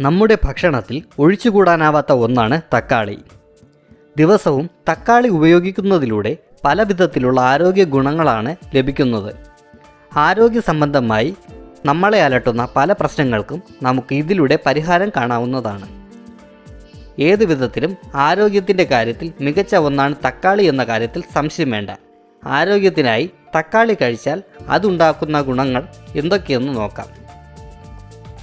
നമ്മുടെ ഭക്ഷണത്തിൽ ഒഴിച്ചുകൂടാനാവാത്ത ഒന്നാണ് തക്കാളി. ദിവസവും തക്കാളി ഉപയോഗിക്കുന്നതിലൂടെ പല വിധത്തിലുള്ള ആരോഗ്യ ഗുണങ്ങളാണ് ലഭിക്കുന്നത്. ആരോഗ്യ സംബന്ധമായി നമ്മളെ അലട്ടുന്ന പല പ്രശ്നങ്ങൾക്കും നമുക്ക് ഇതിലൂടെ പരിഹാരം കാണാവുന്നതാണ്. ഏതു വിധത്തിലും ആരോഗ്യത്തിൻ്റെ കാര്യത്തിൽ മികച്ച ഒന്നാണ് തക്കാളി എന്ന കാര്യത്തിൽ സംശയം വേണ്ട. ആരോഗ്യത്തിനായി തക്കാളി കഴിച്ചാൽ അതുണ്ടാക്കുന്ന ഗുണങ്ങൾ എന്തൊക്കെയെന്ന് നോക്കാം.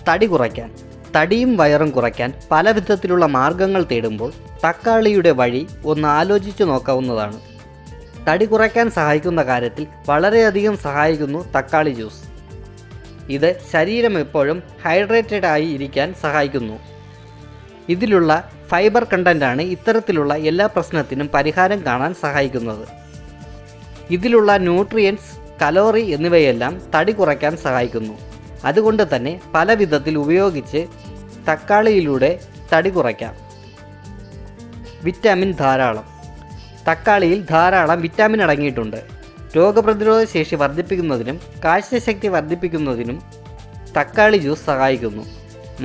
തടി കുറയ്ക്കാൻ. തടിയും വയറും കുറയ്ക്കാൻ പല വിധത്തിലുള്ള മാർഗങ്ങൾ തേടുമ്പോൾ തക്കാളിയുടെ വഴി ഒന്ന് ആലോചിച്ചു നോക്കാവുന്നതാണ്. തടി കുറയ്ക്കാൻ സഹായിക്കുന്ന കാര്യത്തിൽ വളരെയധികം സഹായിക്കുന്നു തക്കാളി ജ്യൂസ്. ഇത് ശരീരം എപ്പോഴും ഹൈഡ്രേറ്റഡ് ആയി ഇരിക്കാൻ സഹായിക്കുന്നു. ഇതിലുള്ള ഫൈബർ കണ്ടൻ്റാണ് ഇത്തരത്തിലുള്ള എല്ലാ പ്രശ്നത്തിനും പരിഹാരം കാണാൻ സഹായിക്കുന്നത്. ഇതിലുള്ള ന്യൂട്രിയൻസ്, കലോറി എന്നിവയെല്ലാം തടി കുറയ്ക്കാൻ സഹായിക്കുന്നു. അതുകൊണ്ട് തന്നെ പല വിധത്തിൽ ഉപയോഗിച്ച് തക്കാളിയിലൂടെ തടി കുറയ്ക്കാം. വിറ്റാമിൻ ധാരാളം. തക്കാളിയിൽ ധാരാളം വിറ്റാമിൻ അടങ്ങിയിട്ടുണ്ട്. രോഗപ്രതിരോധ ശേഷി വർദ്ധിപ്പിക്കുന്നതിനും കാഴ്ചശക്തി വർദ്ധിപ്പിക്കുന്നതിനും തക്കാളി ജ്യൂസ് സഹായിക്കുന്നു.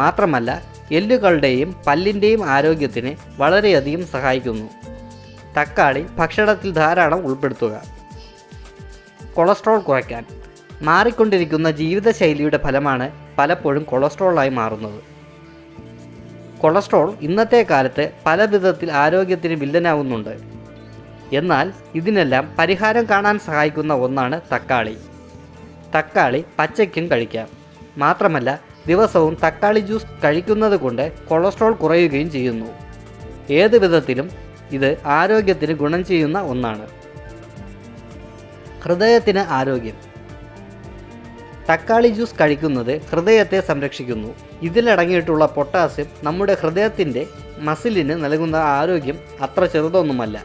മാത്രമല്ല എല്ലുകളുടെയും പല്ലിൻ്റെയും ആരോഗ്യത്തിന് വളരെയധികം സഹായിക്കുന്നു. തക്കാളി ഭക്ഷണത്തിൽ ധാരാളം ഉൾപ്പെടുത്തുക. കൊളസ്ട്രോൾ കുറയ്ക്കാൻ. മാറിക്കൊണ്ടിരിക്കുന്ന ജീവിതശൈലിയുടെ ഫലമാണ് പലപ്പോഴും കൊളസ്ട്രോളായി മാറുന്നത്. കൊളസ്ട്രോൾ ഇന്നത്തെ കാലത്ത് പല വിധത്തിൽ ആരോഗ്യത്തിന് വില്ലനാവുന്നുണ്ട്. എന്നാൽ ഇതിനെല്ലാം പരിഹാരം കാണാൻ സഹായിക്കുന്ന ഒന്നാണ് തക്കാളി. തക്കാളി പച്ചയ്ക്കും കഴിക്കാം. മാത്രമല്ല ദിവസവും തക്കാളി ജ്യൂസ് കഴിക്കുന്നത് കൊണ്ട് കൊളസ്ട്രോൾ കുറയുകയും ചെയ്യുന്നു. ഏത് വിധത്തിലും ഇത് ആരോഗ്യത്തിന് ഗുണം ചെയ്യുന്ന ഒന്നാണ്. ഹൃദയത്തിന് ആരോഗ്യം. തക്കാളി ജ്യൂസ് കഴിക്കുന്നത് ഹൃദയത്തെ സംരക്ഷിക്കുന്നു. ഇതിലടങ്ങിയിട്ടുള്ള പൊട്ടാസ്യം നമ്മുടെ ഹൃദയത്തിൻ്റെ മസിലിന് നൽകുന്ന ആരോഗ്യം അത്ര ചെറുതൊന്നുമല്ല.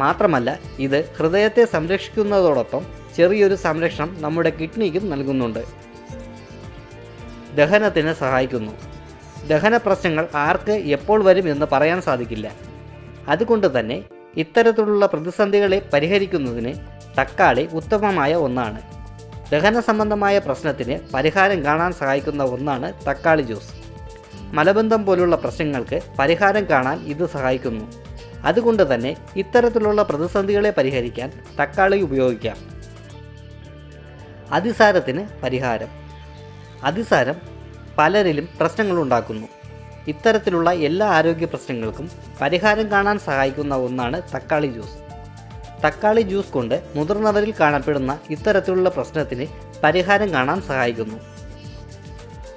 മാത്രമല്ല ഇത് ഹൃദയത്തെ സംരക്ഷിക്കുന്നതോടൊപ്പം ചെറിയൊരു സംരക്ഷണം നമ്മുടെ കിഡ്നിക്കും നൽകുന്നുണ്ട്. ദഹനത്തിന് സഹായിക്കുന്നു. ദഹന പ്രശ്നങ്ങൾ ആർക്ക് എപ്പോൾ വരും എന്ന് പറയാൻ സാധിക്കില്ല. അതുകൊണ്ട് തന്നെ ഇത്തരത്തിലുള്ള പ്രതിസന്ധികളെ പരിഹരിക്കുന്നതിന് തക്കാളി ഉത്തമമായ ഒന്നാണ്. ദഹന സംബന്ധമായ പ്രശ്നത്തിന് പരിഹാരം കാണാൻ സഹായിക്കുന്ന ഒന്നാണ് തക്കാളി ജ്യൂസ്. മലബന്ധം പോലുള്ള പ്രശ്നങ്ങൾക്ക് പരിഹാരം കാണാൻ ഇത് സഹായിക്കുന്നു. അതുകൊണ്ട് തന്നെ ഇത്തരത്തിലുള്ള പ്രതിസന്ധികളെ പരിഹരിക്കാൻ തക്കാളി ഉപയോഗിക്കാം. അതിസാരത്തിന് പരിഹാരം. അതിസാരം പലരിലും പ്രശ്നങ്ങളുണ്ടാക്കുന്നു. ഇത്തരത്തിലുള്ള എല്ലാ ആരോഗ്യ പ്രശ്നങ്ങൾക്കും പരിഹാരം കാണാൻ സഹായിക്കുന്ന ഒന്നാണ് തക്കാളി ജ്യൂസ്. തക്കാളി ജ്യൂസ് കൊണ്ട് മുതിർന്നവരിൽ കാണപ്പെടുന്ന ഇത്തരത്തിലുള്ള പ്രശ്നത്തിന് പരിഹാരം കാണാൻ സഹായിക്കുന്നു.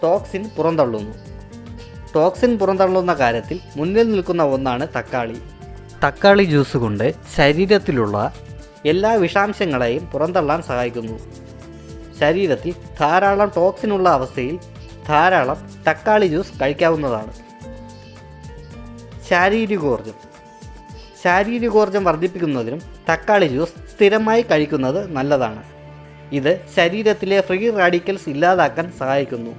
ടോക്സിൻ പുറന്തള്ളുന്നു. ടോക്സിൻ പുറന്തള്ളുന്ന കാര്യത്തിൽ മുന്നിൽ നിൽക്കുന്ന ഒന്നാണ് തക്കാളി. തക്കാളി ജ്യൂസ് കൊണ്ട് ശരീരത്തിലുള്ള എല്ലാ വിഷാംശങ്ങളെയും പുറന്തള്ളാൻ സഹായിക്കുന്നു. ശരീരത്തിൽ ധാരാളം ടോക്സിനുള്ള അവസ്ഥയിൽ ധാരാളം തക്കാളി ജ്യൂസ് കഴിക്കാവുന്നതാണ്. ശാരീരികോർജ്ജം. ശാരീരികോർജ്ജം വർദ്ധിപ്പിക്കുന്നതിനും തക്കാളി ജ്യൂസ് സ്ഥിരമായി കഴിക്കുന്നത് നല്ലതാണ്. ഇത് ശരീരത്തിലെ ഫ്രീ റാഡിക്കൽസ് ഇല്ലാതാക്കാൻ സഹായിക്കുന്നു.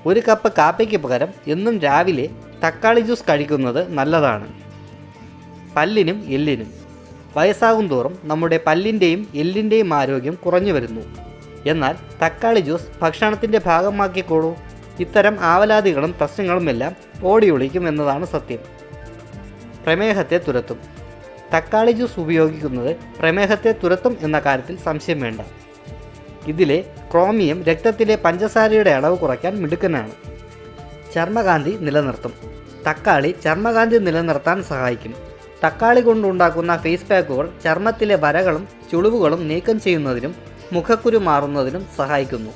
ഒരു കപ്പ് കാപ്പിക്ക് പകരം എന്നും രാവിലെ തക്കാളി ജ്യൂസ് കഴിക്കുന്നത് നല്ലതാണ്. പല്ലിനും എല്ലിനും. വയസ്സാകും തോറും നമ്മുടെ പല്ലിൻ്റെയും എല്ലിൻ്റെയും ആരോഗ്യം കുറഞ്ഞു വരുന്നു. എന്നാൽ തക്കാളി ജ്യൂസ് ഭക്ഷണത്തിൻ്റെ ഭാഗമാക്കിക്കോളൂ. ഇത്തരം ആവലാതികളും പ്രശ്നങ്ങളുമെല്ലാം ഓടിയൊളിക്കും എന്നതാണ് സത്യം. പ്രമേഹത്തെ തുരത്തും. തക്കാളി ജ്യൂസ് ഉപയോഗിക്കുന്നത് പ്രമേഹത്തെ തുരത്തും എന്ന കാര്യത്തിൽ സംശയം വേണ്ട. ഇതിലെ ക്രോമിയം രക്തത്തിലെ പഞ്ചസാരയുടെ അളവ് കുറയ്ക്കാൻ മിടുക്കനാണ്. ചർമ്മകാന്തി നിലനിർത്തും. തക്കാളി ചർമ്മകാന്തി നിലനിർത്താൻ സഹായിക്കും. തക്കാളി കൊണ്ടുണ്ടാക്കുന്ന ഫേസ് പാക്കുകൾ ചർമ്മത്തിലെ വരകളും ചുളിവുകളും നീക്കം ചെയ്യുന്നതിനും മുഖക്കുരു മാറുന്നതിനും സഹായിക്കുന്നു.